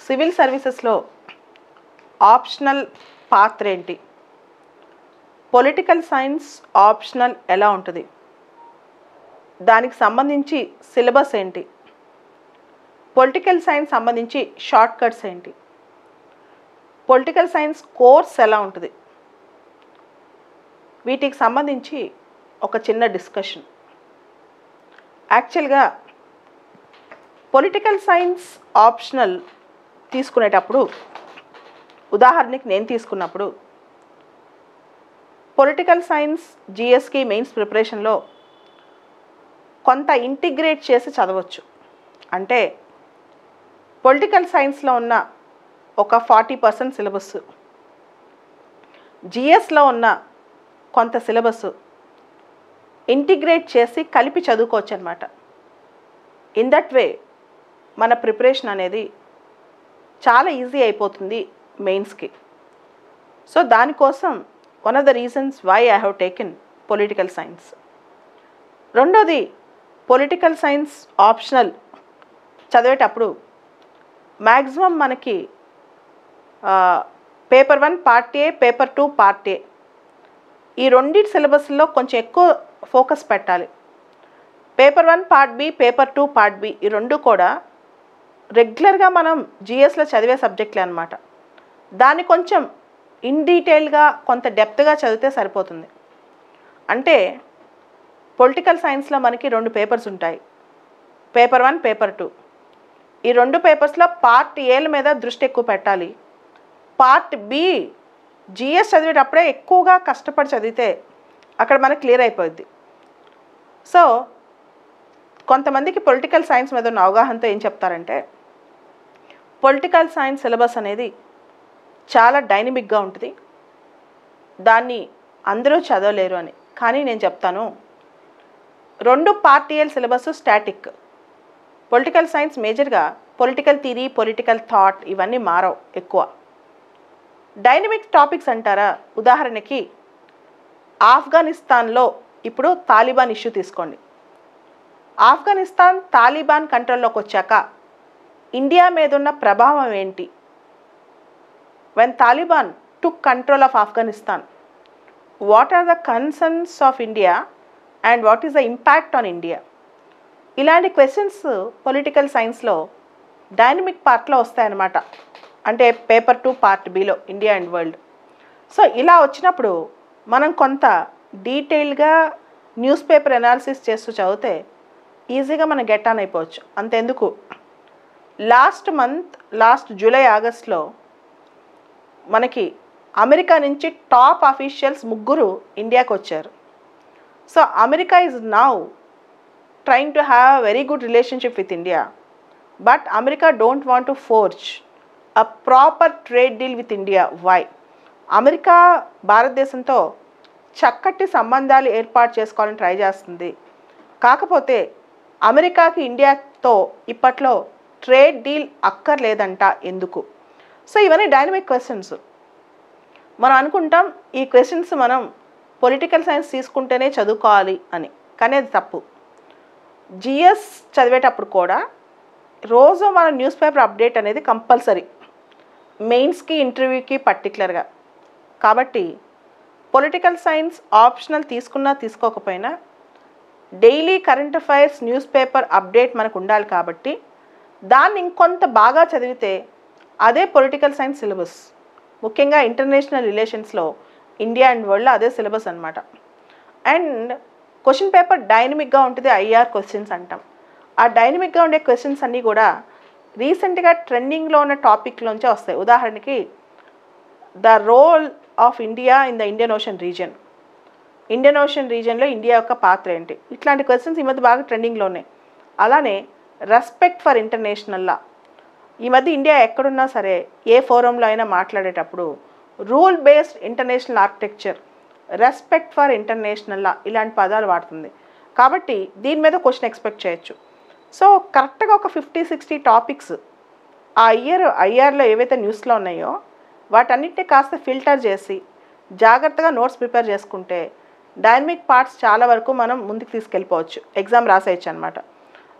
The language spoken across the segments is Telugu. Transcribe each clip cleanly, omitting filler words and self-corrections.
సివిల్ సర్వీసెస్లో ఆప్షనల్ పాత్ర ఏంటి, పొలిటికల్ సైన్స్ ఆప్షనల్ ఎలా ఉంటుంది, దానికి సంబంధించి సిలబస్ ఏంటి, పొలిటికల్ సైన్స్ సంబంధించి షార్ట్ కట్స్ ఏంటి, పొలిటికల్ సైన్స్ కోర్స్ ఎలా ఉంటుంది, వీటికి సంబంధించి ఒక చిన్న డిస్కషన్. యాక్చువల్గా పొలిటికల్ సైన్స్ ఆప్షనల్ తీసుకునేటప్పుడు, ఉదాహరణకి నేను తీసుకున్నప్పుడు పొలిటికల్ సైన్స్ జిఎస్కి మెయిన్స్ ప్రిపరేషన్లో కొంత ఇంటిగ్రేట్ చేసి చదవచ్చు. అంటే పొలిటికల్ సైన్స్లో ఉన్న ఒక 40% సిలబస్, జిఎస్లో ఉన్న కొంత సిలబస్ ఇంటిగ్రేట్ చేసి కలిపి చదువుకోవచ్చు అనమాట. ఇన్ దట్ వే మన ప్రిపరేషన్ అనేది చాలా ఈజీ అయిపోతుంది మెయిన్స్కి. సో దానికోసం one of the reasons why I have taken political science. రెండోది, పొలిటికల్ సైన్స్ ఆప్షనల్ చదివేటప్పుడు మ్యాక్సిమం మనకి paper 1 part A, paper 2 part A, ఈ రెండింటి సిలబస్లో కొంచెం ఎక్కువ ఫోకస్ పెట్టాలి. Paper 1 part B, paper 2 part B, ఈ రెండు కూడా రెగ్యులర్గా మనం జిఎస్లో చదివే సబ్జెక్టులే అనమాట. దాన్ని కొంచెం ఇన్ డీటెయిల్గా కొంత డెప్త్గా చదివితే సరిపోతుంది. అంటే పొలిటికల్ సైన్స్లో మనకి 2 పేపర్స్ ఉంటాయి, పేపర్ 1, పేపర్ 2. ఈ 2 పేపర్స్లో పార్ట్ ఏల మీద దృష్టి ఎక్కువ పెట్టాలి. పార్ట్ బి జిఎస్ చదివేటప్పుడే ఎక్కువగా కష్టపడి చదివితే అక్కడ మనకు క్లియర్ అయిపోద్ది. సో కొంతమందికి పొలిటికల్ సైన్స్ మీద ఉన్న అవగాహనతో ఏం చెప్తారంటే, పొలిటికల్ సైన్స్ సిలబస్ అనేది చాలా డైనమిక్గా ఉంటుంది, దాన్ని అందరూ చదవలేరు అని. కానీ నేను చెప్తాను, 2 పార్ట్ ఏల సిలబస్ స్టాటిక్. పొలిటికల్ సైన్స్ మేజర్గా పొలిటికల్ థియరీ, పొలిటికల్ థాట్ ఇవన్నీ మారవు ఎక్కువ. డైనమిక్ టాపిక్స్ అంటారా, ఉదాహరణకి ఆఫ్ఘనిస్తాన్లో ఇప్పుడు తాలిబాన్ ఇష్యూ తీసుకోండి. ఆఫ్ఘనిస్తాన్ తాలిబాన్ కంట్రోల్లోకి వచ్చాక ఇండియా మీద ఉన్న ప్రభావం ఏంటి, when Taliban took control of Afghanistan, what are the concerns of India and what is the impact on India? ఇలాంటి క్వశ్చన్స్ పొలిటికల్ సైన్స్లో డైనమిక్ పార్ట్లో వస్తాయన్నమాట. అంటే paper 2 part below India and world. So ఇలా వచ్చినప్పుడు మనం కొంత డీటెయిల్గా న్యూస్ పేపర్ అనాలిసిస్ చేస్తూ చదివితే ఈజీగా మనం గెట్ ఆన్ అయిపోవచ్చు. అంతెందుకు, లాస్ట్ జూలై ఆగస్ట్లో మనకి అమెరికా నుంచి టాప్ అఫీషియల్స్ 3 ఇండియాకి వచ్చారు. So America is now trying to have a very good relationship with India, but America don't want to forge a proper trade deal with India. Why? America భారతదేశంతో చక్కటి సంబంధాలు ఏర్పాటు చేసుకోవాలని ట్రై చేస్తుంది. కాకపోతే అమెరికాకి ఇండియాతో ఇప్పట్లో ట్రేడ్ డీల్ అక్కర్లేదంట. ఎందుకు? సో ఇవన్నీ డైనమిక్ క్వశ్చన్స్. మనం అనుకుంటాం ఈ క్వశ్చన్స్ మనం పొలిటికల్ సైన్స్ తీసుకుంటేనే చదువుకోవాలి అని, కానీ అది తప్పు. జిఎస్ చదివేటప్పుడు కూడా రోజు మన న్యూస్ పేపర్ అప్డేట్ అనేది కంపల్సరీ, మెయిన్స్కి, ఇంటర్వ్యూకి పర్టికులర్గా. కాబట్టి పొలిటికల్ సైన్స్ ఆప్షనల్ తీసుకున్నా తీసుకోకపోయినా daily current affairs news paper update మనకు ఉండాలి. కాబట్టి దాన్ని ఇంకొంత బాగా చదివితే అదే పొలిటికల్ సైన్స్ సిలబస్. ముఖ్యంగా ఇంటర్నేషనల్ రిలేషన్స్లో ఇండియా అండ్ వరల్డ్లో అదే సిలబస్ అనమాట. అండ్ క్వశ్చన్ పేపర్ డైనమిక్గా ఉంటుంది, ఐఆర్ క్వశ్చన్స్ అంటాం. ఆ డైనమిక్గా ఉండే క్వశ్చన్స్ అన్నీ కూడా రీసెంట్గా ట్రెండింగ్లో ఉన్న టాపిక్లోంచే వస్తాయి. ఉదాహరణకి the role of India in the Indian Ocean region, Indian Ocean రీజియన్లో ఇండియా యొక్క పాత్ర ఏంటి, ఇట్లాంటి క్వశ్చన్స్ ఈ మధ్య బాగా ట్రెండింగ్లో ఉన్నాయి. అలానే రెస్పెక్ట్ ఫర్ ఇంటర్నేషనల్ లా, ఈ మధ్య ఇండియా ఎక్కడున్నా సరే ఏ ఫోరంలో అయినా మాట్లాడేటప్పుడు rule based international architecture, respect for international law ఇలాంటి పదాలు వాడుతుంది. కాబట్టి దీని మీద క్వశ్చన్ ఎక్స్పెక్ట్ చేయొచ్చు. సో కరెక్ట్గా ఒక 50-60 టాపిక్స్ ఆ ఐఆర్లో ఏవైతే న్యూస్లో ఉన్నాయో వాటన్నిటిని కాస్త ఫిల్టర్ చేసి జాగ్రత్తగా నోట్స్ ప్రిపేర్ చేసుకుంటే డైనమిక్ పార్ట్స్ చాలా వరకు మనం ముందుకు తీసుకెళ్ళిపోవచ్చు, ఎగ్జామ్ రాసేయచ్చు అనమాట.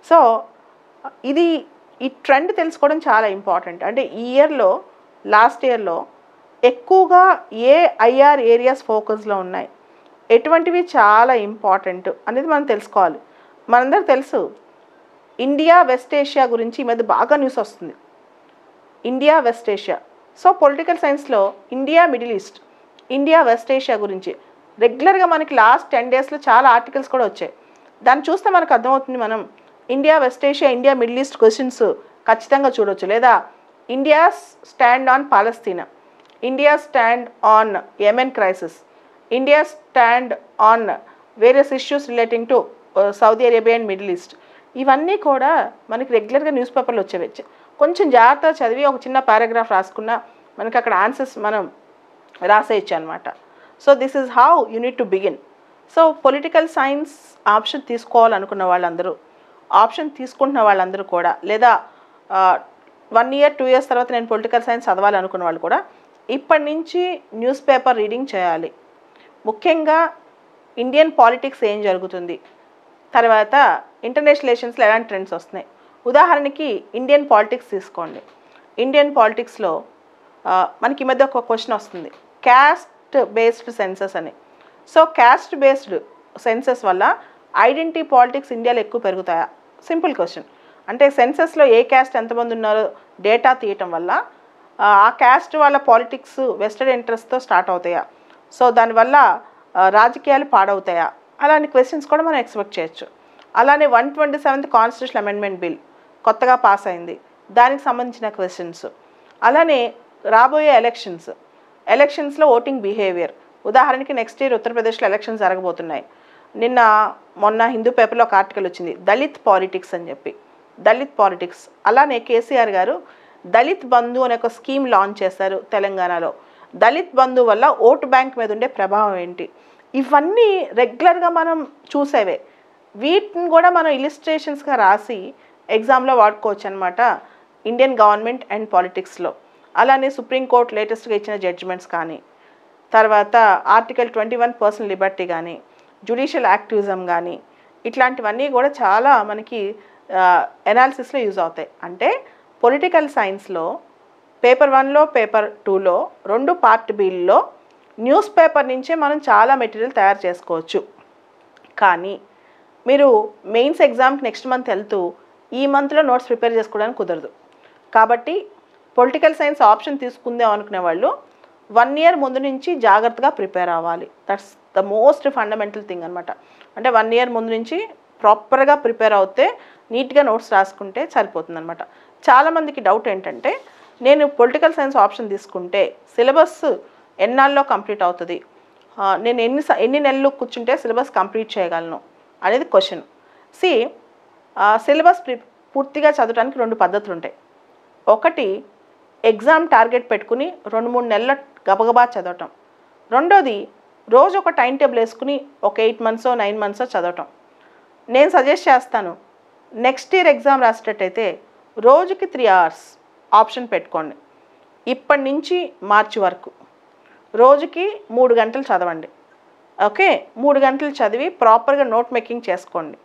సో ఇది ఈ ట్రెండ్ తెలుసుకోవడం చాలా ఇంపార్టెంట్. అంటే ఈ ఇయర్లో, లాస్ట్ ఇయర్లో ఎక్కువగా ఏ ఐఆర్ ఏరియాస్ ఫోకస్లో ఉన్నాయి, ఎటువంటివి చాలా ఇంపార్టెంట్ అనేది మనం తెలుసుకోవాలి. మనందరికి తెలుసు ఇండియా వెస్ట్ ఏషియా గురించి ఈ మధ్య బాగా న్యూస్ వస్తుంది. India West Asia. So political సైన్స్లో India Middle East, India West Asia గురించి రెగ్యులర్గా మనకి లాస్ట్ 10 డేస్లో చాలా ఆర్టికల్స్ కూడా వచ్చాయి. దాన్ని చూస్తే మనకు అర్థమవుతుంది మనం India West Asia, India Middle east questions ఖచ్చితంగా చూడవచ్చు. లేదా India stand on Palestine, India stand on Yemen crisis, India stand on various issues relating to Saudi Arabia and middle east. ఇవన్నీ కూడా మనకి రెగ్యులర్గా న్యూస్ పేపర్లో వచ్చేవి. కొంచెం జాగ్రత్తగా చదివి ఒక చిన్న పారాగ్రాఫ్ రాసుకున్నా మనకి అక్కడ ఆన్సర్స్ మనం రాసేయచ్చు అనమాట. So this is how you need to begin. So political science option తీసుకోవాలనుకున్న వాళ్ళందరూ, ఆప్షన్ తీసుకుంటున్న వాళ్ళందరూ కూడా, లేదా 1 year 2 years తర్వాత నేను పొలిటికల్ సైన్స్ చదవాలనుకున్న వాళ్ళు కూడా ఇప్పటి నుంచి న్యూస్ పేపర్ రీడింగ్ చేయాలి. ముఖ్యంగా ఇండియన్ పాలిటిక్స్ ఏం జరుగుతుంది, తర్వాత ఇంటర్నేషనల్ రిలేషన్స్లో ఎలాంటి ట్రెండ్స్ వస్తున్నాయి. ఉదాహరణకి ఇండియన్ పాలిటిక్స్ తీసుకోండి. ఇండియన్ పాలిటిక్స్లో మనకి ఈ మధ్య ఒక క్వశ్చన్ వస్తుంది, క్యాస్ట్ బేస్డ్ సెన్సస్ అని. సో క్యాస్ట్ బేస్డ్ సెన్సస్ వల్ల ఐడెంటిటీ పాలిటిక్స్ ఇండియాలో ఎక్కువ పెరుగుతాయా? Simple question. అంటే సెన్సస్లో ఏ క్యాస్ట్ ఎంతమంది ఉన్నారో డేటా తీయటం వల్ల ఆ క్యాస్ట్ వాళ్ళ పాలిటిక్స్ వెస్టెడ్ ఇంట్రెస్ట్తో స్టార్ట్ అవుతాయా? సో దానివల్ల రాజకీయాలు పాడవుతాయా? అలాంటి క్వశ్చన్స్ కూడా మనం ఎక్స్పెక్ట్ చేయొచ్చు. అలానే 127th కాన్స్టిట్యూషన్ అమెండ్మెంట్ బిల్ కొత్తగా పాస్ అయింది, దానికి సంబంధించిన క్వశ్చన్స్. అలానే రాబోయే ఎలక్షన్స్లో ఓటింగ్ బిహేవియర్. ఉదాహరణకి నెక్స్ట్ ఇయర్ ఉత్తరప్రదేశ్లో ఎలక్షన్స్ జరగబోతున్నాయి. మొన్న హిందూ పేపర్లో ఒక ఆర్టికల్ వచ్చింది, దళిత్ పాలిటిక్స్ అని చెప్పి. దళిత్ పాలిటిక్స్. అలానే కేసీఆర్ గారు దళిత్ బంధు అనే ఒక స్కీమ్ లాంచ్ చేశారు తెలంగాణలో. దళిత్ బంధు వల్ల ఓటు బ్యాంక్ మీద ఉండే ప్రభావం ఏంటి? ఇవన్నీ రెగ్యులర్గా మనం చూసేవే. వీటిని కూడా మనం ఇలిస్ట్రేషన్స్గా రాసి ఎగ్జామ్లో వాడుకోవచ్చు అనమాట ఇండియన్ గవర్నమెంట్ అండ్ పాలిటిక్స్లో. అలానే సుప్రీంకోర్టు లేటెస్ట్గా ఇచ్చిన జడ్జిమెంట్స్ కానీ, తర్వాత ఆర్టికల్ 21 పర్సనల్ లిబర్టీ కానీ, జ్యుడిషియల్ యాక్టివిజం కానీ, ఇట్లాంటివన్నీ కూడా చాలా మనకి ఎనాలిసిస్లో యూజ్ అవుతాయి. అంటే పొలిటికల్ సైన్స్లో పేపర్ 1లో పేపర్ 2లో 2 పార్ట్ బిల్లో న్యూస్ పేపర్ నుంచే మనం చాలా మెటీరియల్ తయారు చేసుకోవచ్చు. కానీ మీరు మెయిన్స్ ఎగ్జామ్కి నెక్స్ట్ మంత్ వెళ్తూ ఈ మంత్లో నోట్స్ ప్రిపేర్ చేసుకోవడానికి కుదరదు. కాబట్టి పొలిటికల్ సైన్స్ ఆప్షన్ తీసుకుందాం అనుకునే వాళ్ళు 1 year ముందు నుంచి జాగ్రత్తగా ప్రిపేర్ అవ్వాలి. That's the most fundamental thing అనమాట. అంటే 1 year ముందు నుంచి ప్రాపర్గా ప్రిపేర్ అవుతే నీట్గా నోట్స్ రాసుకుంటే సరిపోతుంది అనమాట. చాలామందికి డౌట్ ఏంటంటే, నేను పొలిటికల్ సైన్స్ ఆప్షన్ తీసుకుంటే సిలబస్ ఎన్నాళ్ళలో కంప్లీట్ అవుతుంది, నేను ఎన్ని నెలలు కూర్చుంటే సిలబస్ కంప్లీట్ చేయగలను అనేది క్వశ్చన్. సిలబస్ పూర్తిగా చదవడానికి 2 పద్ధతులు ఉంటాయి. ఒకటి ఎగ్జామ్ టార్గెట్ పెట్టుకుని 2-3 నెలల గబగబా చదవటం. రెండోది రోజు ఒక టైం టేబుల్ వేసుకుని ఒక 8 months 9 months చదవటం. నేను సజెస్ట్ చేస్తాను, నెక్స్ట్ ఇయర్ ఎగ్జామ్ రాసేటట్టయితే రోజుకి 3 hours ఆప్షన్ పెట్టుకోండి. ఇప్పటి నుంచి మార్చి వరకు రోజుకి 3 గంటలు చదవండి. ఓకే, 3 గంటలు చదివి ప్రాపర్గా నోట్ మేకింగ్ చేసుకోండి.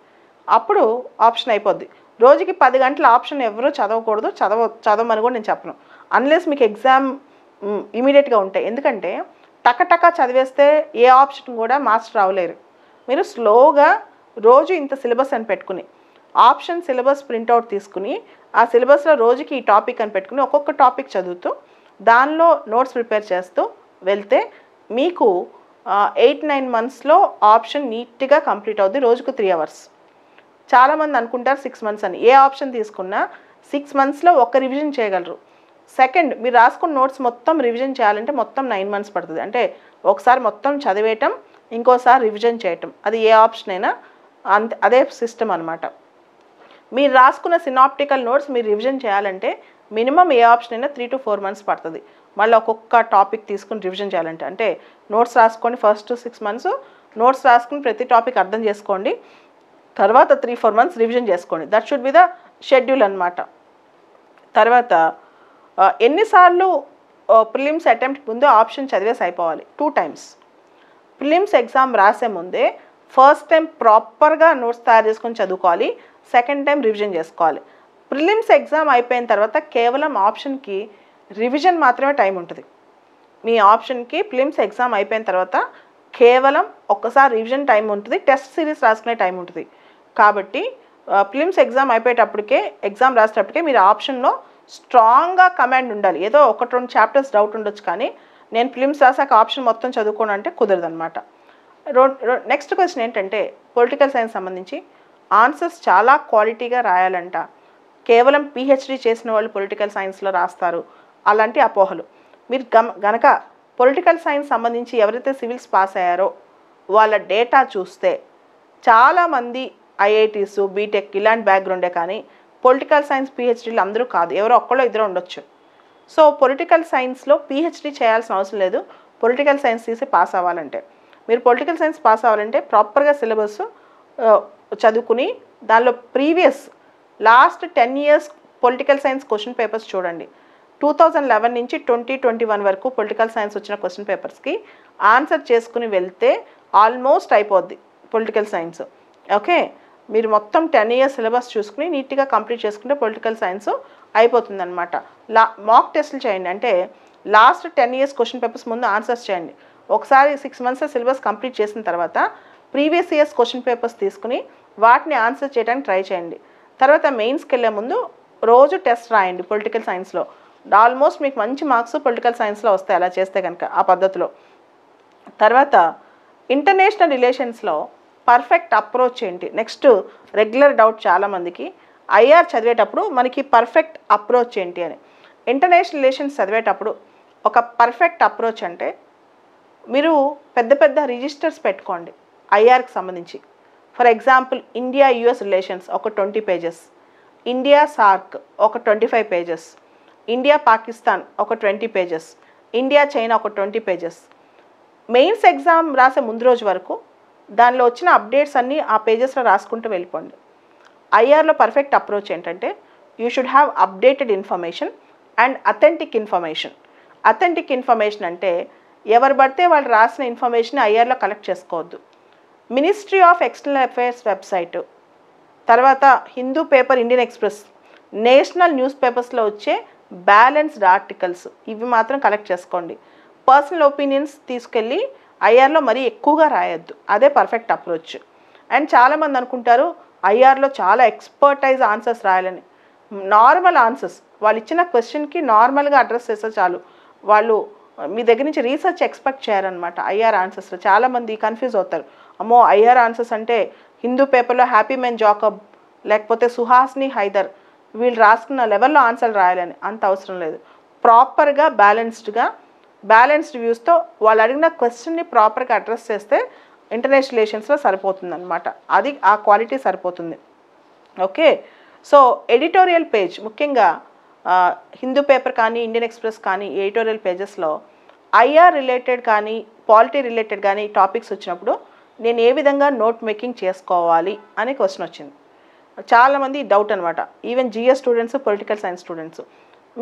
అప్పుడు ఆప్షన్ అయిపోద్ది. రోజుకి 10 గంటల ఆప్షన్ ఎవరూ చదవకూడదు, చదవమని కూడా నేను చెప్పను, అన్లెస్ మీకు ఎగ్జామ్ ఇమీడియట్గా ఉంటాయి. ఎందుకంటే టకటక చదివేస్తే ఏ ఆప్షన్ కూడా మాస్టర్ అవ్వలేరు. మీరు స్లోగా రోజు ఇంత సిలబస్ అని పెట్టుకుని ఆప్షన్ సిలబస్ ప్రింట్అవుట్ తీసుకుని ఆ సిలబస్లో రోజుకి ఈ టాపిక్ అని పెట్టుకుని ఒక్కొక్క టాపిక్ చదువుతూ దానిలో నోట్స్ ప్రిపేర్ చేస్తూ వెళ్తే మీకు 8-9 monthsలో ఆప్షన్ నీట్గా కంప్లీట్ అవుద్ది. రోజుకు 3 hours. చాలామంది అనుకుంటారు 6 months అని. ఏ ఆప్షన్ తీసుకున్నా 6 monthsలో ఒక రివిజన్ చేయగలరు. సెకండ్, మీరు రాసుకున్న నోట్స్ మొత్తం రివిజన్ చేయాలంటే మొత్తం 9 months పడుతుంది. అంటే ఒకసారి మొత్తం చదివేయటం, ఇంకోసారి రివిజన్ చేయటం, అది ఏ ఆప్షన్ అయినా అదే సిస్టమ్ అనమాట. మీరు రాసుకున్న సినాప్టికల్ నోట్స్ మీరు రివిజన్ చేయాలంటే మినిమం ఏ ఆప్షన్ అయినా 3 to 4 months పడుతుంది. మళ్ళీ ఒక్కొక్క టాపిక్ తీసుకుని రివిజన్ చేయాలంటే. అంటే నోట్స్ రాసుకోండి, ఫస్ట్ 6 months నోట్స్ రాసుకుని ప్రతి టాపిక్ అర్థం చేసుకోండి, తర్వాత 3-4 months రివిజన్ చేసుకోండి. That should be the schedule అనమాట. తర్వాత ఎన్నిసార్లు ప్రిలిమ్స్ అటెంప్ట్ ముందు ఆప్షన్ చదివేసి అయిపోవాలి? 2 times. ప్రిలిమ్స్ ఎగ్జామ్ రాసే ముందే ఫస్ట్ టైం ప్రాపర్గా నోట్స్ తయారు చేసుకొని చదువుకోవాలి, సెకండ్ టైం రివిజన్ చేసుకోవాలి. ప్రిలిమ్స్ ఎగ్జామ్ అయిపోయిన తర్వాత కేవలం ఆప్షన్కి రివిజన్ మాత్రమే టైం ఉంటుంది. మీ ఆప్షన్కి ప్రిలిమ్స్ ఎగ్జామ్ అయిపోయిన తర్వాత కేవలం ఒక్కసారి రివిజన్ టైం ఉంటుంది, టెస్ట్ సిరీస్ రాసుకునే టైం ఉంటుంది. కాబట్టి ప్రిలిమ్స్ ఎగ్జామ్ అయిపోయేటప్పటికే, ఎగ్జామ్ రాసేటప్పటికే మీరు ఆప్షన్లో స్ట్రాంగ్గా కమాండ్ ఉండాలి. ఏదో 1-2 చాప్టర్స్ డౌట్ ఉండొచ్చు, కానీ నేను ప్రిలిమ్స్ రాసాక ఆప్షన్ మొత్తం చదువుకోను అంటే కుదరదు అనమాట. నెక్స్ట్ క్వశ్చన్ ఏంటంటే, పొలిటికల్ సైన్స్ సంబంధించి ఆన్సర్స్ చాలా క్వాలిటీగా రాయాలంట. కేవలం పిహెచ్డి చేసిన వాళ్ళు పొలిటికల్ సైన్స్లో రాస్తారు, అలాంటి అపోహలు. మీరు గనక పొలిటికల్ సైన్స్ సంబంధించి ఎవరైతే సివిల్స్ పాస్ అయ్యారో వాళ్ళ డేటా చూస్తే చాలామంది ఐఐటీస్, బీటెక్ ఇలాంటి బ్యాక్గ్రౌండే, కానీ పొలిటికల్ సైన్స్ పిహెచ్డీలు అందరూ కాదు, ఎవరో ఒక్కళ్ళో ఇద్దరు ఉండొచ్చు. సో పొలిటికల్ సైన్స్లో పిహెచ్డీ చేయాల్సిన అవసరం లేదు పొలిటికల్ సైన్స్ తీసి పాస్ అవ్వాలంటే. మీరు పొలిటికల్ సైన్స్ పాస్ అవ్వాలంటే ప్రాపర్గా సిలబస్ చదువుకుని దానిలో previous last 10 years political science question papers చూడండి. 2011 నుంచి 2021 వరకు పొలిటికల్ సైన్స్ వచ్చిన క్వశ్చన్ పేపర్స్కి ఆన్సర్ చేసుకుని వెళ్తే ఆల్మోస్ట్ అయిపోద్ది పొలిటికల్ సైన్స్. ఓకే, మీరు మొత్తం 10 years సిలబస్ చూసుకుని నీట్గా కంప్లీట్ చేసుకుంటే పొలిటికల్ సైన్స్ అయిపోతుందన్నమాట. మాక్ టెస్టులు చేయండి, అంటే లాస్ట్ 10 years క్వశ్చన్ పేపర్స్ ముందు ఆన్సర్స్ చేయండి. ఒకసారి 6 months సిలబస్ కంప్లీట్ చేసిన తర్వాత ప్రీవియస్ ఇయర్స్ క్వశ్చన్ పేపర్స్ తీసుకుని వాటిని ఆన్సర్ చేయడానికి ట్రై చేయండి. తర్వాత మెయిన్స్కి వెళ్ళే ముందు రోజు టెస్ట్ రాయండి పొలిటికల్ సైన్స్లో. ఆల్మోస్ట్ మీకు మంచి మార్క్స్ పొలిటికల్ సైన్స్లో వస్తాయి అలా చేస్తే కనుక ఆ పద్ధతిలో. తర్వాత ఇంటర్నేషనల్ రిలేషన్స్లో పర్ఫెక్ట్ అప్రోచ్ ఏంటి? నెక్స్ట్ రెగ్యులర్ డౌట్ చాలామందికి, ఐఆర్ చదివేటప్పుడు మనకి పర్ఫెక్ట్ అప్రోచ్ ఏంటి అని. ఇంటర్నేషనల్ రిలేషన్స్ చదివేటప్పుడు ఒక పర్ఫెక్ట్ అప్రోచ్ అంటే మీరు పెద్ద పెద్ద రిజిస్టర్స్ పెట్టుకోండి ఐఆర్కి సంబంధించి. For example India US relations ఒక 20 pages, ఇండియా సార్క్ ఒక 25 pages, ఇండియా పాకిస్తాన్ ఒక 20 pages, ఇండియా చైనా ఒక 20 pages. మెయిన్స్ ఎగ్జామ్ రాసే ముందు రోజు వరకు దానిలో వచ్చిన అప్డేట్స్ అన్నీ ఆ పేజెస్లో రాసుకుంటూ వెళ్ళిపోండి. ఐఆర్లో పర్ఫెక్ట్ అప్రోచ్ ఏంటంటే you should have updated information and authentic information. Authentic information అంటే ఎవరు పడితే వాళ్ళు రాసిన ఇన్ఫర్మేషన్ ఐఆర్లో కలెక్ట్ చేసుకోవద్దు. Ministry of external affairs website, తర్వాత Hindu paper, Indian Express, national news పేపర్స్లో వచ్చే బ్యాలెన్స్డ్ ఆర్టికల్స్ ఇవి మాత్రం కలెక్ట్ చేసుకోండి. పర్సనల్ ఒపీనియన్స్ తీసుకెళ్ళి ఐఆర్లో మరీ ఎక్కువగా రాయొద్దు. అదే పర్ఫెక్ట్ అప్రోచ్. అండ్ చాలామంది అనుకుంటారు ఐఆర్లో చాలా ఎక్స్పర్టైజ్ ఆన్సర్స్ రాయాలని. నార్మల్ ఆన్సర్స్, వాళ్ళు ఇచ్చిన క్వశ్చన్కి నార్మల్గా అడ్రస్ చేస్తే చాలు. వాళ్ళు మీ దగ్గర నుంచి రీసెర్చ్ ఎక్స్పెక్ట్ చేయారనమాట ఐఆర్ ఆన్సర్స్లో. చాలామంది కన్ఫ్యూజ్ అవుతారు, అమ్మో ఐఆర్ ఆన్సర్స్ అంటే హిందూ పేపర్లో హ్యాపీ మెన్ జాకబ్ లేకపోతే సుహాస్ని హైదర్ వీళ్ళు రాసుకున్న లెవెల్లో ఆన్సర్లు రాయాలని. అంత అవసరం లేదు. ప్రాపర్గా బ్యాలెన్స్డ్ వ్యూస్తో వాళ్ళు అడిగిన క్వశ్చన్ని ప్రాపర్గా అడ్రస్ చేస్తే ఇంటర్నేషనల్ రిలేషన్స్లో సరిపోతుంది అనమాట. అది ఆ క్వాలిటీ సరిపోతుంది. ఓకే, సో ఎడిటోరియల్ పేజ్ ముఖ్యంగా హిందూ పేపర్ కానీ ఇండియన్ ఎక్స్ప్రెస్ కానీ ఎడిటోరియల్ పేజెస్లో ఐఆర్ రిలేటెడ్ కానీ పాలిటీ రిలేటెడ్ కానీ టాపిక్స్ వచ్చినప్పుడు నేను ఏ విధంగా నోట్ మేకింగ్ చేసుకోవాలి అనే క్వశ్చన్ వచ్చింది. చాలామంది డౌట్ అనమాట. Even GS students, political science students.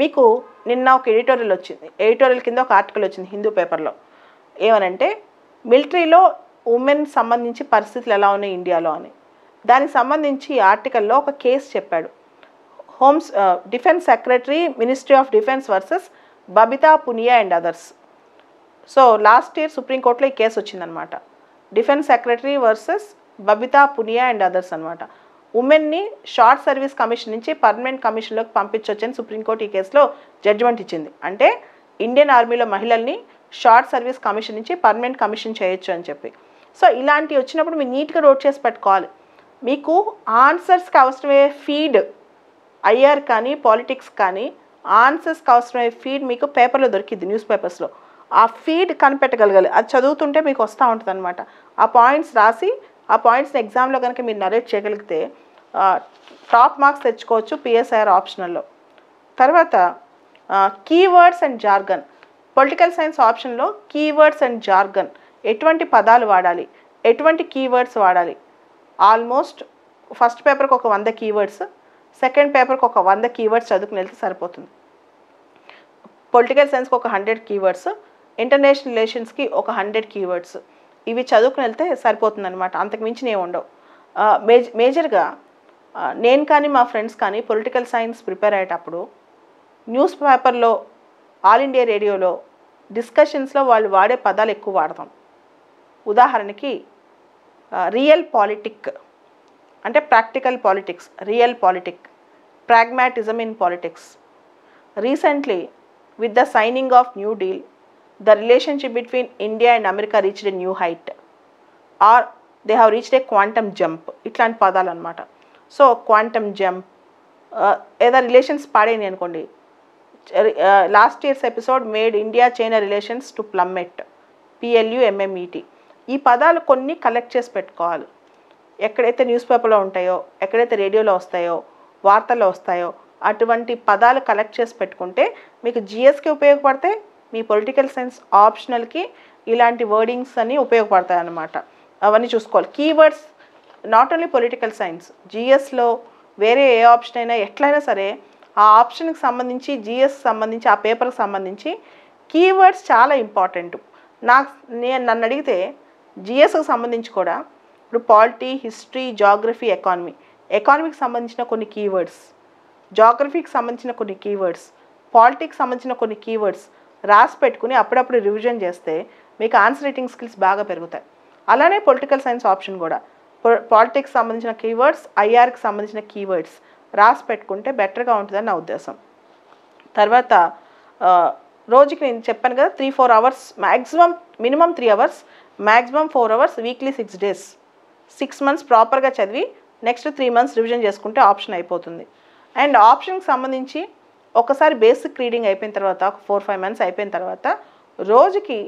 మీకు నిన్న ఒక ఎడిటోరియల్ వచ్చింది, ఎడిటోరియల్ కింద ఒక ఆర్టికల్ వచ్చింది హిందూ పేపర్లో. ఏమనంటే మిలిటరీలో ఉమెన్ సంబంధించి పరిస్థితులు ఎలా ఉన్నాయి ఇండియాలో అని. దానికి సంబంధించి ఈ ఆర్టికల్లో ఒక కేసు చెప్పాడు. Defence secretary, ministry of defence versus Babita Punia and others. So last year సుప్రీంకోర్టులో ఈ కేసు వచ్చిందనమాట. Defence secretary versus Babita Punia and others అనమాట. ఉమెన్ని షార్ట్ సర్వీస్ కమిషన్ నుంచి పర్మనెంట్ కమిషన్లోకి పంపించవచ్చని సుప్రీంకోర్టు ఈ కేసులో జడ్జిమెంట్ ఇచ్చింది. అంటే ఇండియన్ ఆర్మీలో మహిళల్ని షార్ట్ సర్వీస్ కమిషన్ నుంచి పర్మనెంట్ కమిషన్ చేయొచ్చు అని చెప్పి. సో ఇలాంటివి వచ్చినప్పుడు మీరు నీట్గా నోట్ చేసి పెట్టుకోవాలి. మీకు ఆన్సర్స్కి అవసరమయ్యే ఫీడ్ ఐఆర్ కానీ పాలిటిక్స్ కానీ ఆన్సర్స్కి అవసరమయ్యే ఫీడ్ మీకు పేపర్లో దొరికింది, న్యూస్ పేపర్స్లో. ఆ ఫీడ్ కనిపెట్టగలగాలి. అది చదువుతుంటే మీకు వస్తూ ఉంటుంది అనమాట. ఆ పాయింట్స్ రాసి ఆ పాయింట్స్ని ఎగ్జామ్లో కనుక మీరు నరేట్ చేయగలిగితే టాప్ మార్క్స్ తెచ్చుకోవచ్చు పిఎస్ఐఆర్ ఆప్షనల్లో. తర్వాత keywords and jargon. Political science ఆప్షన్లో కీవర్డ్స్ అండ్ జార్గన్, ఎటువంటి పదాలు వాడాలి, ఎటువంటి కీవర్డ్స్ వాడాలి. ఆల్మోస్ట్ ఫస్ట్ పేపర్కి ఒక 100 keywords, సెకండ్ పేపర్కి ఒక 100 keywords చదువుకుని వెళ్తే సరిపోతుంది. పొలిటికల్ సైన్స్కి ఒక 100 keywords, ఇంటర్నేషనల్ రిలేషన్స్కి ఒక 100 keywords. ఇవి చదువుకుని వెళ్తే సరిపోతుంది అనమాట. అంతకు మించి ఏమి ఉండవు. మేజర్గా నేను కానీ మా ఫ్రెండ్స్ కానీ పొలిటికల్ సైన్స్ ప్రిపేర్ అయ్యేటప్పుడు న్యూస్ పేపర్లో, ఆల్ ఇండియా రేడియోలో డిస్కషన్స్లో వాళ్ళు వాడే పదాలు ఎక్కువ వాడతాం. ఉదాహరణకి రియల్ పాలిటిక్ అంటే practical politics, realpolitik, pragmatism in politics. Recently with the signing of new deal the relationship between India and America reached a new height or they have reached a quantum jump. ఇట్లాంటి పదాలు అనమాట. సో క్వాంటమ్ జంప్ ఏదో రిలేషన్స్ పాడేని అనుకోండి, last years episode made India China relations to plummet, PLUMMET. ఈ పదాలు కొన్ని కలెక్ట్ చేసి పెట్టుకోవాలి. ఎక్కడైతే న్యూస్ పేపర్లో ఉంటాయో, ఎక్కడైతే రేడియోలో వస్తాయో, వార్తల్లో వస్తాయో అటువంటి పదాలు కలెక్ట్ చేసి పెట్టుకుంటే మీకు జిఎస్కి ఉపయోగపడతాయి, మీ పొలిటికల్ సైన్స్ ఆప్షనల్కి ఇలాంటి వర్డింగ్స్ అన్నీ ఉపయోగపడతాయి అన్నమాట. అవన్నీ చూసుకోవాలి. Keywords not only political science, జిఎస్లో వేరే ఏ ఆప్షన్ అయినా ఎట్లయినా సరే ఆ ఆప్షన్కి సంబంధించి, జిఎస్కి సంబంధించి, ఆ పేపర్కి సంబంధించి కీవర్డ్స్ చాలా ఇంపార్టెంట్. నన్ను అడిగితే జిఎస్కి సంబంధించి కూడా ఇప్పుడు పాలిటీ, హిస్టరీ, జాగ్రఫీ, ఎకానమీకి సంబంధించిన కొన్ని కీవర్డ్స్, జాగ్రఫీకి సంబంధించిన కొన్ని కీవర్డ్స్, పాలిటిక్స్ సంబంధించిన కొన్ని కీవర్డ్స్ రాసి పెట్టుకుని అప్పుడప్పుడు రివిజన్ చేస్తే మీకు ఆన్సర్ రైటింగ్ స్కిల్స్ బాగా పెరుగుతాయి. అలానే పొలిటికల్ సైన్స్ ఆప్షన్ కూడా పాలిటిక్స్ సంబంధించిన కీవర్డ్స్, ఐఆర్కి సంబంధించిన కీవర్డ్స్ రాసి పెట్టుకుంటే బెటర్గా ఉంటుందని నా ఉద్దేశం. తర్వాత రోజుకి నేను చెప్పాను కదా 3-4 hours maximum, minimum 3 hours, maximum 4 hours, weekly 6 days, 6 months ప్రాపర్గా చదివి నెక్స్ట్ 3 months రివిజన్ చేసుకుంటే ఆప్షన్ అయిపోతుంది. అండ్ ఆప్షన్కి సంబంధించి ఒకసారి బేసిక్ రీడింగ్ అయిపోయిన తర్వాత, 4-5 months అయిపోయిన తర్వాత రోజుకి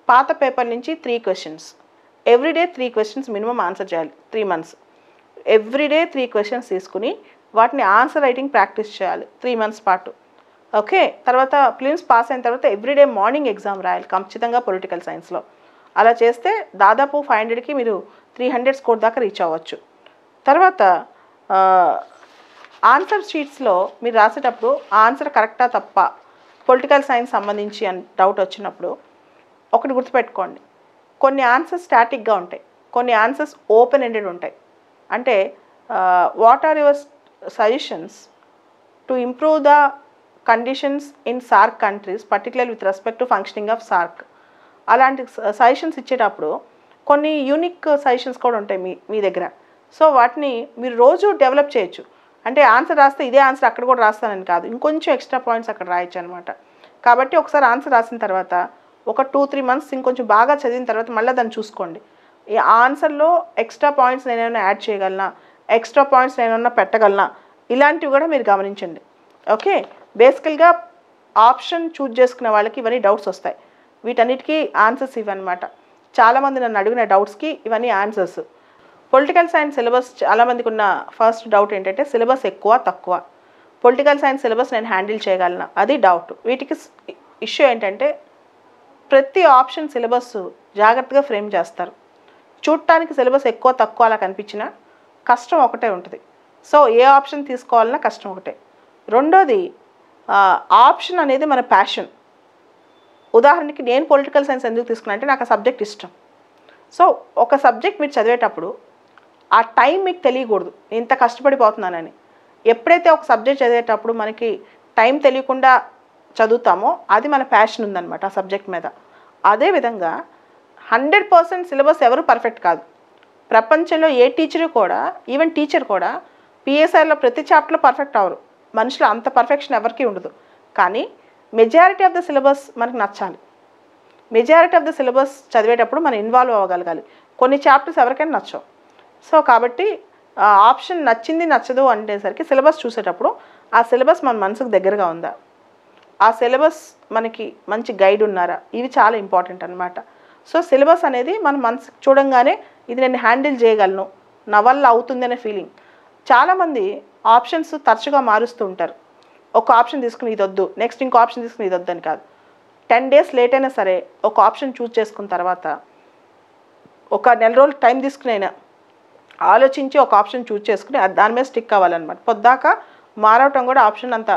పాత పేపర్ నుంచి 3 questions, everyday 3 questions minimum answer చేయాలి. 3 months ఎవ్రీడే 3 questions తీసుకుని వాటిని ఆన్సర్ రైటింగ్ ప్రాక్టీస్ చేయాలి 3 months పాటు. ఓకే, తర్వాత ప్లిమ్స్ పాస్ అయిన తర్వాత ఎవ్రీడే మార్నింగ్ ఎగ్జామ్ రాయాలి ఖచ్చితంగా పొలిటికల్ సైన్స్లో. అలా చేస్తే దాదాపు 500కి మీరు 300 స్కోర్ దాకా రీచ్ అవ్వచ్చు. తర్వాత ఆన్సర్ షీట్స్లో మీరు రాసేటప్పుడు ఆన్సర్ కరెక్టా తప్ప పొలిటికల్ సైన్స్ సంబంధించి అని డౌట్ వచ్చినప్పుడు ఒకటి గుర్తుపెట్టుకోండి, కొన్ని ఆన్సర్స్ స్టాటిక్గా ఉంటాయి, కొన్ని ఆన్సర్స్ ఓపెన్ ఎండెడ్ ఉంటాయి. అంటే what are your suggestions to improve the conditions in SAARC countries particular with respect to functioning of SAARC. అలాంటి సజెషన్స్ ఇచ్చేటప్పుడు కొన్ని యూనిక్ సజెషన్స్ కూడా ఉంటాయి మీ దగ్గర. సో వాటిని మీరు రోజు డెవలప్ చేయొచ్చు. అంటే ఆన్సర్ రాస్తే ఇదే ఆన్సర్ అక్కడ కూడా రాస్తానని కాదు, ఇంకొంచెం ఎక్స్ట్రా పాయింట్స్ అక్కడ రాయొచ్చు అనమాట. కాబట్టి ఒకసారి ఆన్సర్ రాసిన తర్వాత ఒక 2-3 months ఇంకొంచెం బాగా చదివిన తర్వాత మళ్ళీ దాన్ని చూసుకోండి. ఈ ఆన్సర్లో ఎక్స్ట్రా పాయింట్స్ నేను ఏమైనా యాడ్ చేయగలనా, ఎక్స్ట్రా పాయింట్స్ నేను ఏమైనా పెట్టగలనా, ఇలాంటివి కూడా మీరు గమనించండి. ఓకే, బేసికల్గా ఆప్షన్ చూజ్ చేసుకునే వాళ్ళకి ఇవన్నీ డౌట్స్ వస్తాయి. వీటన్నిటికీ ఆన్సర్స్ ఇవన్నమాట. చాలామంది నన్ను అడిగిన డౌట్స్కి ఇవన్నీ ఆన్సర్స్. పొలిటికల్ సైన్స్ సిలబస్ చాలామందికి ఉన్న ఫస్ట్ డౌట్ ఏంటంటే సిలబస్ ఎక్కువ తక్కువ, పొలిటికల్ సైన్స్ సిలబస్ నేను హ్యాండిల్ చేయగలనా, అది డౌట్. వీటికి ఇష్యూ ఏంటంటే ప్రతి ఆప్షన్ సిలబస్ జాగ్రత్తగా ఫ్రేమ్ చేస్తారు. చూడటానికి సిలబస్ ఎక్కువ తక్కువ అలా కనిపించినా కష్టం ఒకటే ఉంటుంది. సో ఏ ఆప్షన్ తీసుకోవాలన్నా కష్టం ఒకటే. రెండోది ఆప్షన్ అనేది మన ప్యాషన్. ఉదాహరణకి నేను పొలిటికల్ సైన్స్ ఎందుకు తీసుకున్నా అంటే నాకు ఆ సబ్జెక్ట్ ఇష్టం. సో ఒక సబ్జెక్ట్ మీరు చదివేటప్పుడు ఆ టైం మీకు తెలియకూడదు ఇంత కష్టపడిపోతున్నానని. ఎప్పుడైతే ఒక సబ్జెక్ట్ చదివేటప్పుడు మనకి టైం తెలియకుండా చదువుతామో అది మన ప్యాషన్ ఉందన్నమాట ఆ సబ్జెక్ట్ మీద. అదేవిధంగా 100% సిలబస్ ఎవరు పర్ఫెక్ట్ కాదు. ప్రపంచంలో ఏ టీచరు కూడా, ఈవెన్ టీచర్ కూడా పిఎస్ఆర్లో ప్రతి చాప్టర్లో పర్ఫెక్ట్ అవ్వరు. మనుషులు అంత పర్ఫెక్షన్ ఎవరికీ ఉండదు. కానీ మెజారిటీ ఆఫ్ ద సిలబస్ మనకు నచ్చాలి. మెజారిటీ ఆఫ్ ద సిలబస్ చదివేటప్పుడు మనం ఇన్వాల్వ్ అవ్వగలగాలి. కొన్ని చాప్టర్స్ ఎవరికైనా నచ్చవు. సో కాబట్టి ఆప్షన్ నచ్చింది నచ్చదు అనేసరికి సిలబస్ చూసేటప్పుడు ఆ సిలబస్ మన మనసుకు దగ్గరగా ఉందా, ఆ సిలబస్ మనకి మంచి గైడ్ ఉన్నారా, ఇవి చాలా ఇంపార్టెంట్ అనమాట. సో సిలబస్ అనేది మన మనసుకు చూడంగానే ఇది నేను హ్యాండిల్ చేయగలను, నా వల్ల అవుతుంది అనే ఫీలింగ్. చాలామంది ఆప్షన్స్ తరచుగా మారుస్తూ ఉంటారు. ఒక ఆప్షన్ తీసుకుని ఇది వద్దు, నెక్స్ట్ ఇంకో ఆప్షన్ తీసుకుని ఇది వద్దని కాదు. 10 days లేట్ అయినా సరే ఒక ఆప్షన్ చూస్ చేసుకున్న తర్వాత ఒక నెల రోజులు టైం తీసుకునైనా ఆలోచించి ఒక ఆప్షన్ చూస్ చేసుకుని దాని మీద స్టిక్ అవ్వాలన్నమాట. పొద్దాక మారవటం కూడా ఆప్షన్ అంత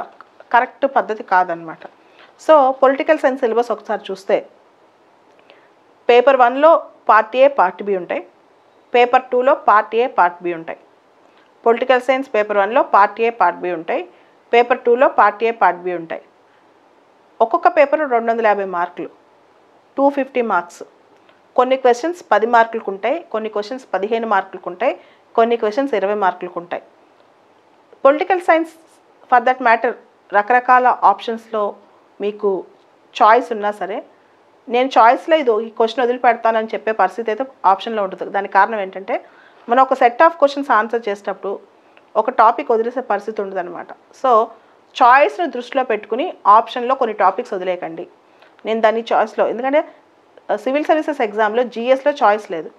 కరెక్ట్ పద్ధతి కాదనమాట. సో పొలిటికల్ సైన్స్ సిలబస్ ఒకసారి చూస్తే పేపర్ 1లో పార్ట్ ఏ పార్ట్ బి ఉంటాయి, పేపర్ 2లో పార్ట్ ఏ పార్ట్ బి ఉంటాయి. పొలిటికల్ సైన్స్ పేపర్ 1లో పార్ట్ ఏ పార్ట్ బి ఉంటాయి, పేపర్ 2లో పార్ట్ ఏ పార్ట్ బి ఉంటాయి. ఒక్కొక్క పేపర్ 250 మార్కులు, 250 మార్క్స్. కొన్ని క్వశ్చన్స్ 10 మార్కులకు ఉంటాయి, కొన్ని క్వశ్చన్స్ 15 మార్కులకు ఉంటాయి, కొన్ని క్వశ్చన్స్ 20 మార్కులకు ఉంటాయి. Political science for that matter రకరకాల ఆప్షన్స్లో మీకు చాయిస్ ఉన్నా సరే, నేను చాయిస్లో ఈ క్వశ్చన్ వదిలిపెడతానని చెప్పే పరిస్థితి అయితే ఆప్షన్లో ఉంటుంది. దానికి కారణం ఏంటంటే మనం ఒక సెట్ ఆఫ్ క్వశ్చన్స్ ఆన్సర్ చేసేటప్పుడు ఒక టాపిక్ వదిలేసే పరిస్థితి ఉంటుంది అనమాట. సో చాయిస్ను దృష్టిలో పెట్టుకుని ఆప్షన్లో కొన్ని టాపిక్స్ వదిలేయకండి. నేను దాన్ని చాయిస్లో, ఎందుకంటే సివిల్ సర్వీసెస్ ఎగ్జామ్లో జీఎస్లో చాయిస్ లేదు,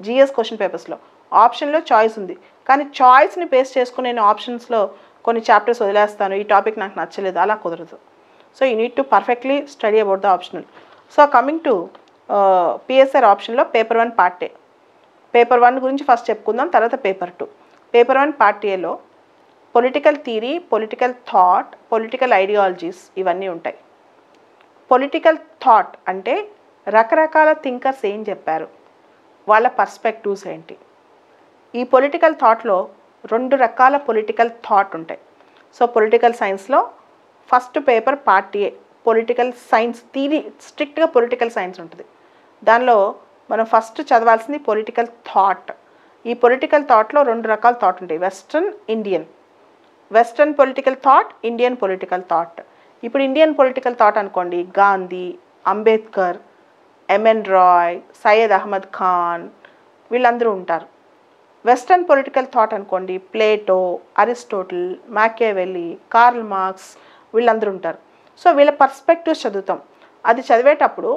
జీఎస్ క్వశ్చన్ పేపర్స్లో ఆప్షన్లో చాయిస్ ఉంది. కానీ చాయిస్ని బేస్ చేసుకుని నేను ఆప్షన్స్లో కొన్ని చాప్టర్స్ వదిలేస్తాను, ఈ టాపిక్ నాకు నచ్చలేదు, అలా కుదరదు. So you need to perfectly study about the optional. So coming to PSR ఆప్షన్లో పేపర్ 1 పార్ట్ ఏ. పేపర్ 1 గురించి ఫస్ట్ చెప్పుకుందాం, తర్వాత పేపర్ 2. పేపర్ 1 పార్ట్ ఏలో political theory, political thought, political ideologies ఇవన్నీ ఉంటాయి. పొలిటికల్ థాట్ అంటే రకరకాల థింకర్స్ ఏం చెప్పారు, వాళ్ళ పర్స్పెక్టివ్స్ ఏంటి. ఈ పొలిటికల్ థాట్లో 2 రకాల పొలిటికల్ థాట్ ఉంటాయి. సో పొలిటికల్ సైన్స్లో first paper part A political science theory, స్ట్రిక్ట్గా పొలిటికల్ సైన్స్ ఉంటుంది. దానిలో మనం ఫస్ట్ చదవాల్సింది పొలిటికల్ థాట్. ఈ పొలిటికల్ థాట్లో 2 రకాల థాట్ ఉంటాయి, western, Indian. Western political thought, Indian political thought. ఇప్పుడు ఇండియన్ పొలిటికల్ థాట్ అనుకోండి, గాంధీ, అంబేద్కర్, ఎంఎన్ రాయ్, సయ్యద్ అహ్మద్ ఖాన్, వీళ్ళందరూ ఉంటారు. వెస్ట్రన్ పొలిటికల్ థాట్ అనుకోండి, ప్లేటో, అరిస్టోటిల్, మ్యాకియావెల్లి, కార్ల్ మార్క్స్, వీళ్ళందరూ ఉంటారు. సో వీళ్ళ పర్స్పెక్టివ్స్ చదువుతాం. అది చదివేటప్పుడు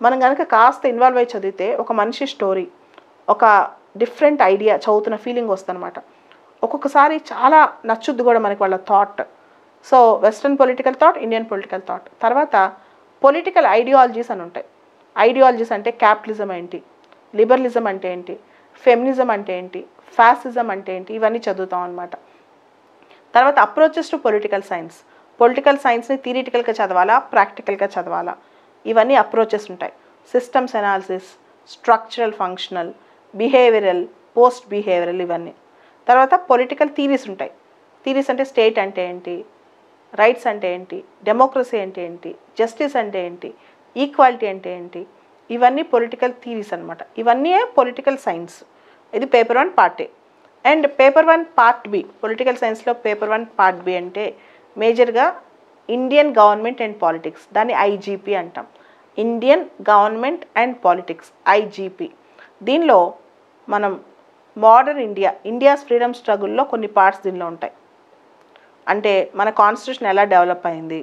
మనం కనుక కాస్త ఇన్వాల్వ్ అయ్యి చదివితే ఒక మనిషి స్టోరీ, ఒక డిఫరెంట్ ఐడియా చదువుతున్న ఫీలింగ్ వస్తుంది అనమాట. ఒక్కొక్కసారి చాలా నచ్చుద్ది కూడా మనకి వాళ్ళ thought. So western political thought, Indian political thought. తర్వాత పొలిటికల్ ఐడియాలజీస్ అని ఉంటాయి. ఐడియాలజీస్ అంటే క్యాపిటలిజం ఏంటి, లిబరలిజం అంటే ఏంటి, ఫెమినిజం అంటే ఏంటి, ఫ్యాసిజం అంటే ఏంటి, ఇవన్నీ చదువుతాం అనమాట. తర్వాత approaches to political science. Political సైన్స్ని థియరిటికల్గా చదవాలా, ప్రాక్టికల్గా చదవాలా, ఇవన్నీ అప్రోచెస్ ఉంటాయి. Systems analysis, structural, functional, behavioural, post behavioural, ఇవన్నీ. తర్వాత పొలిటికల్ థీరీస్ ఉంటాయి. థీరీస్ అంటే స్టేట్ అంటే ఏంటి, రైట్స్ అంటే ఏంటి, డెమోక్రసీ అంటే ఏంటి, జస్టిస్ అంటే ఏంటి, ఈక్వాలిటీ అంటే ఏంటి, ఇవన్నీ పొలిటికల్ థీరీస్ అనమాట. ఇవన్నీ పొలిటికల్ సైన్స్. ఇది paper 1 part A. And paper 1 part B, political సైన్స్లో పేపర్ 1 పార్ట్ బి అంటే మేజర్గా ఇండియన్ గవర్నమెంట్ అండ్ పాలిటిక్స్, దాన్ని ఐజీపీ అంటాం. Indian government and politics, IGP. దీనిలో మనం మోడర్న్ ఇండియాస్ ఫ్రీడమ్ స్ట్రగుల్లో కొన్ని పార్ట్స్ దీనిలో ఉంటాయి. అంటే మన కాన్స్టిట్యూషన్ ఎలా డెవలప్ అయింది,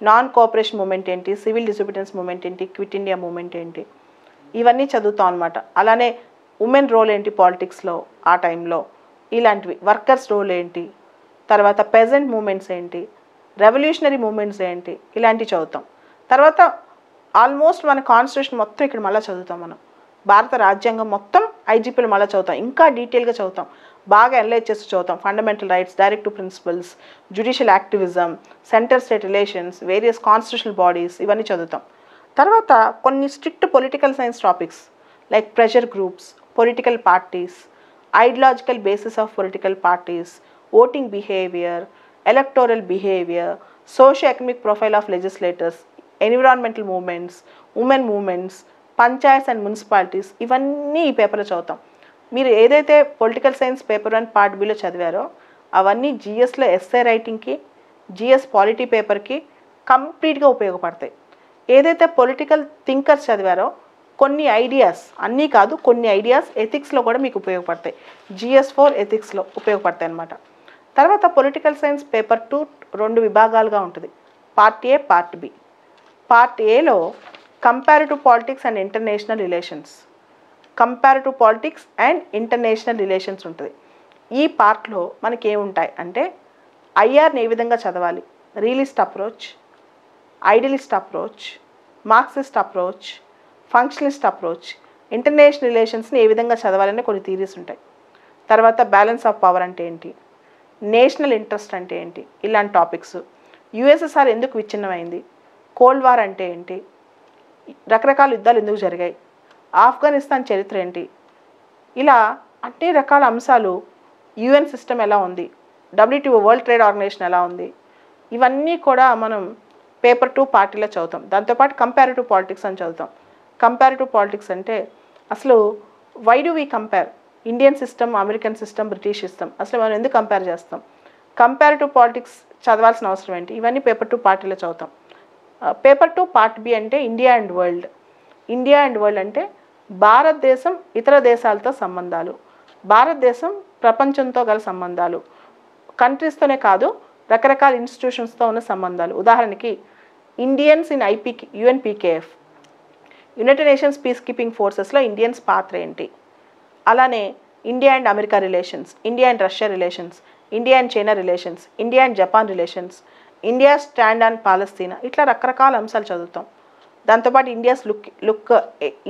నాన్ కోఆపరేషన్ మూమెంట్ ఏంటి, సివిల్ డిసోబీడియన్స్ మూమెంట్ ఏంటి, క్విట్ ఇండియా మూమెంట్ ఏంటి, ఇవన్నీ చదువుతాం అనమాట. అలానే ఉమెన్ రోల్ ఏంటి పాలిటిక్స్లో ఆ టైంలో, ఇలాంటివి. వర్కర్స్ రోల్ ఏంటి, తర్వాత పెజెంట్ మూమెంట్స్ ఏంటి, రెవల్యూషనరీ మూమెంట్స్ ఏంటి, ఇలాంటివి చదువుతాం. తర్వాత ఆల్మోస్ట్ మన కాన్స్టిట్యూషన్ మొత్తం ఇక్కడ మళ్ళీ చదువుతాం. మనం భారత రాజ్యాంగం మొత్తం ఐజీపీలో మళ్ళీ చదువుతాం, ఇంకా డీటెయిల్గా చదువుతాం, బాగా అనలైజ్ చేసి చదువుతాం. Fundamental rights, directive principles, judicial activism, centre state relations, various constitutional bodies, ఇవన్నీ చదువుతాం. తర్వాత కొన్ని strict political science topics like pressure groups, political parties, ideological basis of political parties, voting behaviour, electoral behaviour, socio economic profile of legislators, environmental movements, women movements, panchayats and municipalities, ఇవన్నీ ఈ పేపర్లో చదువుతాం. మీరు ఏదైతే పొలిటికల్ సైన్స్ పేపర్ 1 పార్ట్ బిలో చదివారో అవన్నీ జిఎస్లో ఎస్ఏ రైటింగ్కి, జిఎస్ పాలిటీ పేపర్కి కంప్లీట్గా ఉపయోగపడతాయి. ఏదైతే పొలిటికల్ థింకర్స్ చదివారో కొన్ని ఐడియాస్, అన్నీ కాదు కొన్ని ఐడియాస్ ఎథిక్స్లో కూడా మీకు ఉపయోగపడతాయి, GS4 ఎథిక్స్లో ఉపయోగపడతాయి అన్నమాట. తర్వాత పొలిటికల్ సైన్స్ పేపర్ 2 2 విభాగాలుగా ఉంటుంది, part A, part B. Part ఏలో comparative politics and international relations, comparative politics and international relations ఉంటుంది. ఈ పార్ట్లో మనకి ఏముంటాయి అంటే ఐఆర్ని ఏ విధంగా చదవాలి, realist approach, idealist approach, Marxist approach, functionalist approach, international రిలేషన్స్ని ఏ విధంగా చదవాలనే కొన్ని థీరీస్ ఉంటాయి. తర్వాత బ్యాలెన్స్ ఆఫ్ పవర్ అంటే ఏంటి, నేషనల్ ఇంట్రెస్ట్ అంటే ఏంటి, ఇలాంటి టాపిక్స్. యుఎస్ఎస్ఆర్ ఎందుకు విచ్ఛిన్నమైంది, కోల్డ్ వార్ అంటే ఏంటి, రకరకాల యుద్ధాలు ఎందుకు జరిగాయి, ఆఫ్ఘనిస్తాన్ చరిత్ర ఏంటి, ఇలా అన్ని రకాల అంశాలు యుఎన్ సిస్టమ్ ఎలా ఉంది, WTO వరల్డ్ ట్రేడ్ ఆర్గనైజేషన్ ఎలా ఉంది, ఇవన్నీ కూడా మనం పేపర్ 2 పార్టీలో చదువుతాం. దాంతోపాటు కంపారిటివ్ పాలిటిక్స్ అని చదువుతాం. కంపారిటివ్ పాలిటిక్స్ అంటే అసలు why do we compare Indian system, American system, British system, అసలు మనం ఎందుకు కంపేర్ చేస్తాం, కంపారిటివ్ పాలిటిక్స్ చదవాల్సిన అవసరం ఏంటి, ఇవన్నీ పేపర్ 2 పార్టీలో చదువుతాం. పేపర్ 2 పార్ట్ బి అంటే India and world. India and world అంటే భారతదేశం ఇతర దేశాలతో సంబంధాలు, భారతదేశం ప్రపంచంతో గల సంబంధాలు, కంట్రీస్తోనే కాదు రకరకాల ఇన్స్టిట్యూషన్స్తో ఉన్న సంబంధాలు. ఉదాహరణకి ఇండియన్స్ ఇన్ ఐపీకి, UNPKF, United Nations peace keeping ఫోర్సెస్లో ఇండియన్స్ పాత్ర ఏంటి, అలానే India and America relations, India and Russia relations, India and China relations, India and Japan relations, India stand on Palestine, ఇట్లా రకరకాల అంశాలు చదువుతాం. దాంతోపాటు India's look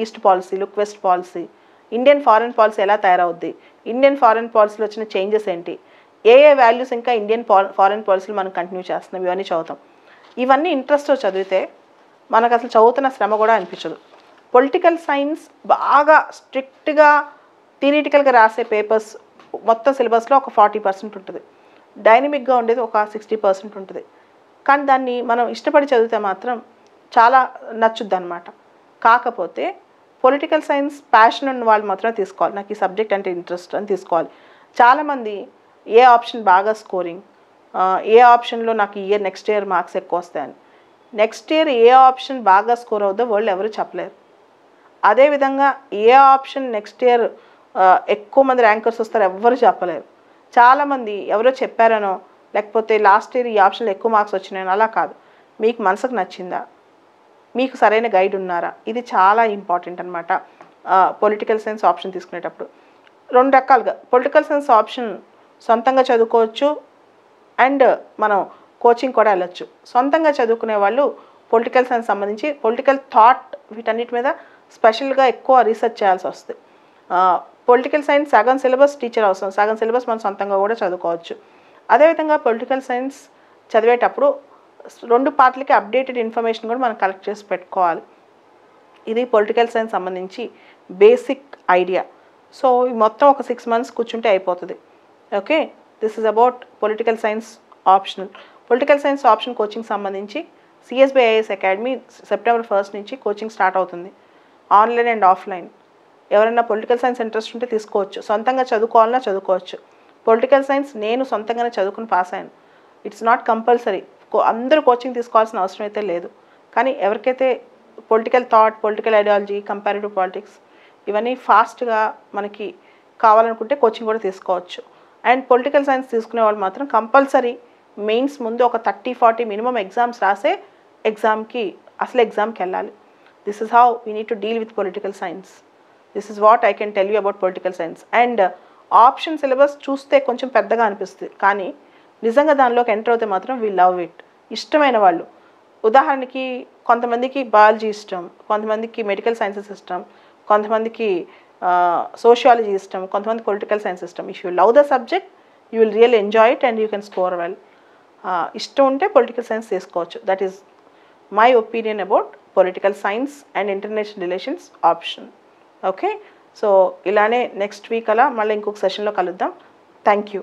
east policy, look west policy, Indian foreign policy ఎలా తయారవుద్ది, ఇండియన్ ఫారెన్ పాలసీలో వచ్చిన చేంజెస్ ఏంటి, ఏ వాల్యూస్ ఇంకా ఇండియన్ ఫారెన్ పాలసీలు మనం కంటిన్యూ చేస్తున్నాం, ఇవన్నీ చదువుతాం. ఇవన్నీ ఇంట్రెస్ట్తో చదివితే మనకు అసలు చదువుతున్న శ్రమ కూడా అనిపించదు. పొలిటికల్ సైన్స్ బాగా స్ట్రిక్ట్గా థియరిటికల్గా రాసే పేపర్స్ మొత్తం సిలబస్లో ఒక 40% ఉంటుంది, డైనమిక్గా ఉండేది ఒక 60% ఉంటుంది. కానీ దాన్ని మనం ఇష్టపడి చదివితే మాత్రం చాలా నచ్చుద్ది అనమాట. కాకపోతే పొలిటికల్ సైన్స్ ప్యాషన్ ఉన్న వాళ్ళు మాత్రం తీసుకోవాలి, నాకు ఈ సబ్జెక్ట్ అంటే ఇంట్రెస్ట్ అని తీసుకోవాలి. చాలామంది ఏ ఆప్షన్ బాగా స్కోరింగ్, ఏ ఆప్షన్లో నాకు నెక్స్ట్ ఇయర్ మార్క్స్ ఎక్కువ వస్తాయని, నెక్స్ట్ ఇయర్ ఏ ఆప్షన్ బాగా స్కోర్ అవుద్దో వాళ్ళు ఎవరు చెప్పలేరు. అదేవిధంగా ఏ ఆప్షన్ నెక్స్ట్ ఇయర్ ఎక్కువ మంది ర్యాంకర్స్ వస్తారో ఎవ్వరు చెప్పలేరు. చాలామంది ఎవరో చెప్పారనో లేకపోతే లాస్ట్ ఇయర్ ఈ ఆప్షన్లో ఎక్కువ మార్క్స్ వచ్చినాయనో అలా కాదు, మీకు మనసుకు నచ్చిందా, మీకు సరైన గైడ్ ఉన్నారా, ఇది చాలా ఇంపార్టెంట్ అనమాట. పొలిటికల్ సైన్స్ ఆప్షన్ తీసుకునేటప్పుడు 2 రకాలుగా పొలిటికల్ సైన్స్ ఆప్షన్ సొంతంగా చదువుకోవచ్చు అండ్ మనం కోచింగ్ కూడా వెళ్ళొచ్చు. సొంతంగా చదువుకునే వాళ్ళు పొలిటికల్ సైన్స్ సంబంధించి పొలిటికల్ థాట్ వీటన్నిటి మీద స్పెషల్గా ఎక్కువ రీసెర్చ్ చేయాల్సి వస్తుంది. పొలిటికల్ సైన్స్ సగం సిలబస్ టీచర్ అవసరం, సగం సిలబస్ మనం సొంతంగా కూడా చదువుకోవచ్చు. అదేవిధంగా పొలిటికల్ సైన్స్ చదివేటప్పుడు 2 పార్ట్లకి అప్డేటెడ్ ఇన్ఫర్మేషన్ కూడా మనం కలెక్ట్ చేసి పెట్టుకోవాలి. ఇది పొలిటికల్ సైన్స్ సంబంధించి బేసిక్ ఐడియా. సో ఈ మొత్తం ఒక 6 months కూర్చుంటే అయిపోతుంది. Okay, this is about political science optional. Political science option coaching సంబంధించి సిఎస్బిఐఎస్ అకాడమీ September 1st నుంచి కోచింగ్ స్టార్ట్ అవుతుంది, ఆన్లైన్ అండ్ ఆఫ్లైన్. ఎవరైనా పొలిటికల్ సైన్స్ ఇంట్రెస్ట్ ఉంటే తీసుకోవచ్చు, సొంతంగా చదువుకోవాలన్నా చదువుకోవచ్చు. పొలిటికల్ సైన్స్ నేను సొంతంగానే చదువుకుని పాస్ అయ్యాను. ఇట్స్ నాట్ కంపల్సరీ, అందరూ కోచింగ్ తీసుకోవాల్సిన అవసరం అయితే లేదు. కానీ ఎవరికైతే political thought, political ideology, comparative politics ఇవన్నీ ఫాస్ట్గా మనకి కావాలనుకుంటే కోచింగ్ కూడా తీసుకోవచ్చు. అండ్ పొలిటికల్ సైన్స్ తీసుకునే వాళ్ళు మాత్రం కంపల్సరీ మెయిన్స్ ముందు ఒక 30-40 మినిమం ఎగ్జామ్స్ రాసే అసలు ఎగ్జామ్కి వెళ్ళాలి. This is how we need to deal with political science. This is what I can tell you about political science. And option syllabus చూస్తే కొంచెం పెద్దగా అనిపిస్తుంది, కానీ నిజంగా దానిలోకి ఎంటర్ అవుతే మాత్రం వీ లవ్ ఇట్. ఇష్టమైన వాళ్ళు, ఉదాహరణకి కొంతమందికి బయాలజీ ఇష్టం, కొంతమందికి మెడికల్ సైన్సెస్ ఇష్టం, కొంతమందికి సోషియాలజీ ఇష్టం, కొంతమంది పొలిటికల్ సైన్స్ ఇష్టం. If you love the subject you will real enjoy it and you can score well. ఇష్టం ఉంటే పొలిటికల్ సైన్స్ తీసుకోవచ్చు. That is my opinion about political science and international relations option. Okay, so ఇలానే నెక్స్ట్ వీక్ అలా మళ్ళీ ఇంకొక సెషన్లో కలుద్దాం. Thank you.